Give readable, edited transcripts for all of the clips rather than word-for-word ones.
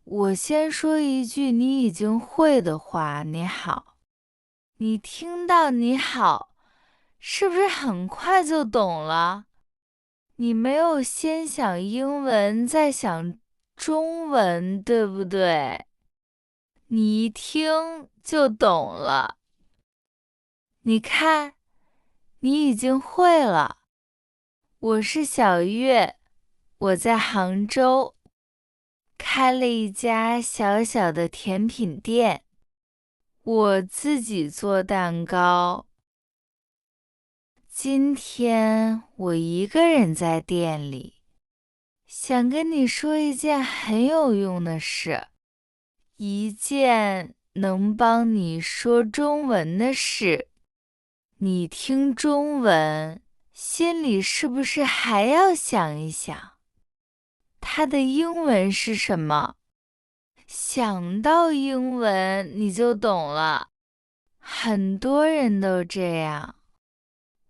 我先说一句你已经会的话，你好。你听到你好，是不是很快就懂了？你没有先想英文，再想中文，对不对？你一听就懂了。你看，你已经会了。我是小月，我在杭州开了一家小小的甜品店，我自己做蛋糕。今天我一个人在店里，想跟你说一件很有用的事，一件能帮你说中文的事。你听中文，心里是不是还要想一想，它的英文是什么？想到英文你就懂了，很多人都这样。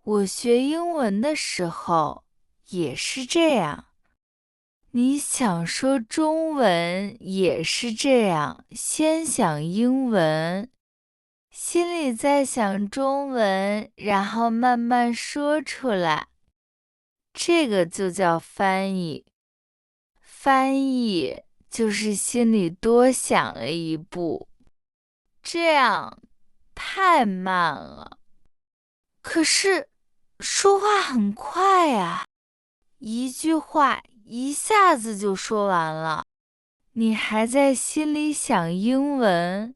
我学英文的时候也是这样。你想说中文也是这样，先想英文，心里在想中文，然后慢慢说出来。这个就叫翻译。翻译就是心里多想了一步，这样太慢了。可是说话很快啊，一句话一下子就说完了。你还在心里想英文，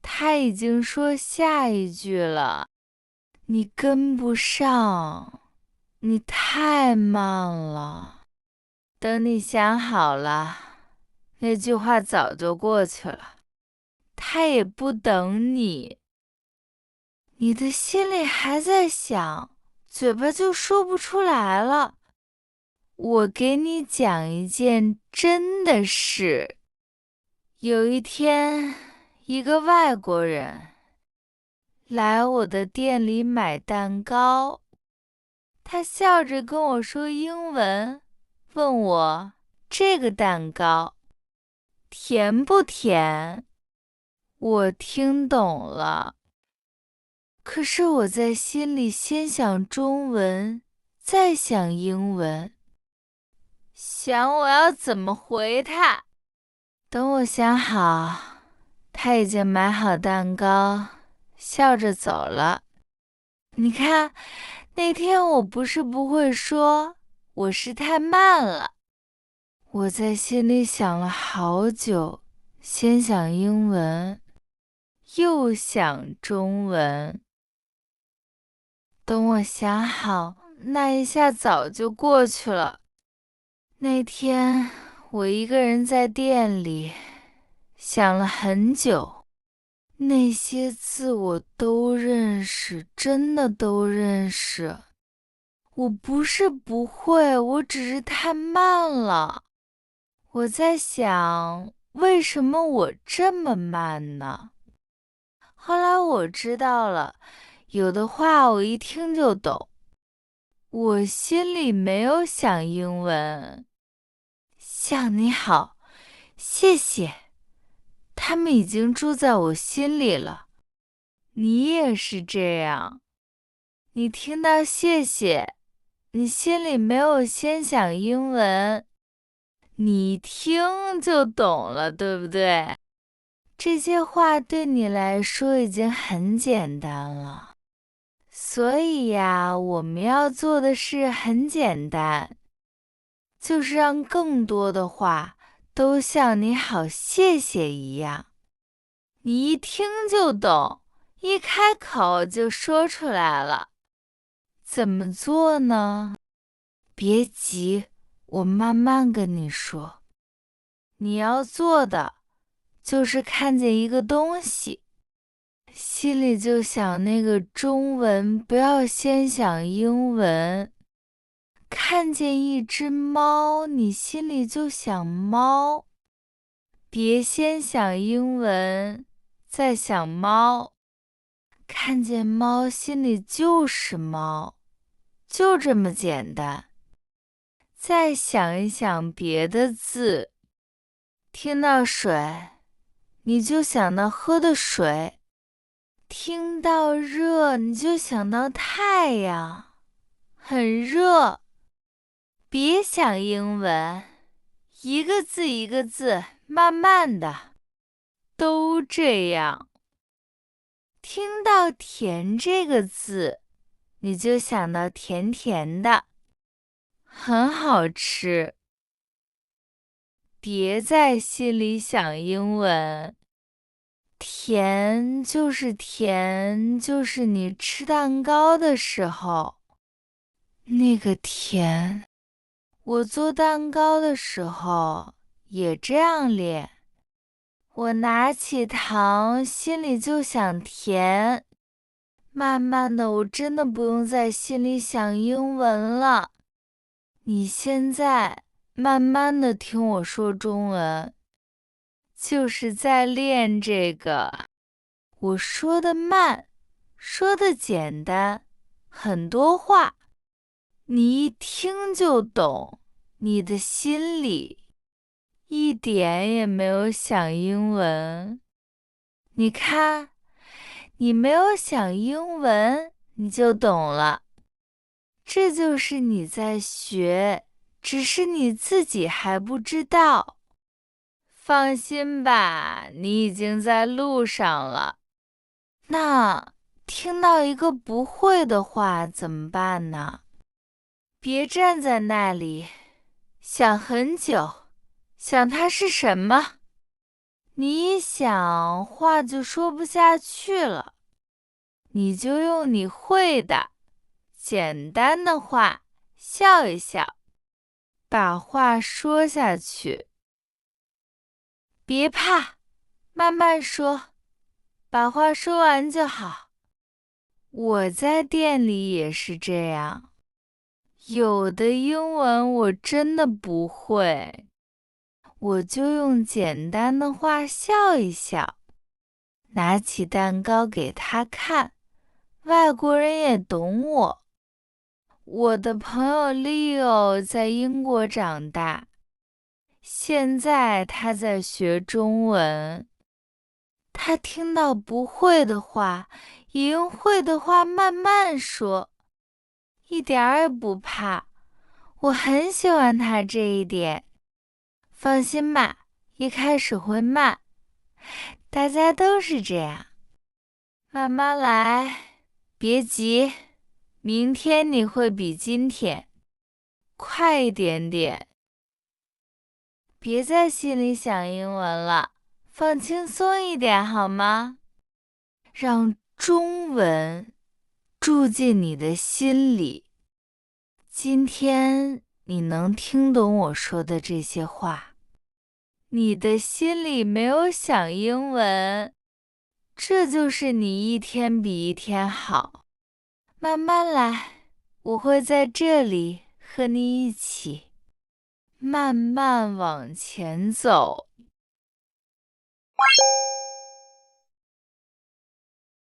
他已经说下一句了，你跟不上，你太慢了。等你想好了，那句话早就过去了，他也不等你，你的心里还在想，嘴巴就说不出来了。我给你讲一件真的事。有一天，一个外国人来我的店里买蛋糕，他笑着跟我说英文，问我这个蛋糕甜不甜。我听懂了，可是我在心里先想中文，再想英文，想我要怎么回他。等我想好，他已经买好蛋糕，笑着走了。你看，那天我不是不会说，我是太慢了。我在心里想了好久，先想英文，又想中文。等我想好，那一下早就过去了。那天我一个人在店里，想了很久。那些字我都认识，真的都认识。我不是不会，我只是太慢了。我在想，为什么我这么慢呢？后来我知道了，有的话我一听就懂。我心里没有想英文，像你好，谢谢，他们已经住在我心里了。你也是这样。你听到谢谢，你心里没有先想英文，你一听就懂了，对不对？这些话对你来说已经很简单了。所以呀，我们要做的事很简单，就是让更多的话都像你好谢谢一样，你一听就懂，一开口就说出来了。怎么做呢？别急，我慢慢跟你说。你要做的就是看见一个东西，心里就想那个中文，不要先想英文。看见一只猫，你心里就想猫，别先想英文，再想猫。看见猫，心里就是猫，就这么简单。再想一想别的字，听到水，你就想到喝的水；听到热，你就想到太阳，很热。别想英文，一个字一个字，慢慢的，都这样。听到甜这个字，你就想到甜甜的，很好吃。别在心里想英文，甜就是甜，就是你吃蛋糕的时候那个甜。我做蛋糕的时候也这样练。我拿起糖，心里就想甜。慢慢的，我真的不用在心里想英文了。你现在慢慢的听我说中文，就是在练这个。我说的慢，说的简单，很多话，你一听就懂，你的心里一点也没有想英文。你看，你没有想英文，你就懂了。这就是你在学，只是你自己还不知道。放心吧，你已经在路上了。那听到一个不会的话怎么办呢？别站在那里，想很久，想它是什么。你一想，话就说不下去了。你就用你会的简单的话笑一笑，把话说下去。别怕，慢慢说，把话说完就好。我在店里也是这样，有的英文我真的不会，我就用简单的话笑一笑，拿起蛋糕给他看，外国人也懂我。我的朋友 Leo 在英国长大，现在他在学中文。他听到不会的话，也用会的话慢慢说，一点儿也不怕。我很喜欢他这一点。放心吧，一开始会慢，大家都是这样，慢慢来，别急，明天你会比今天快一点点。别在心里想英文了，放轻松一点好吗？让中文住进你的心里。今天你能听懂我说的这些话，你的心里没有想英文，这就是你一天比一天好。慢慢来，我会在这里和你一起慢慢往前走。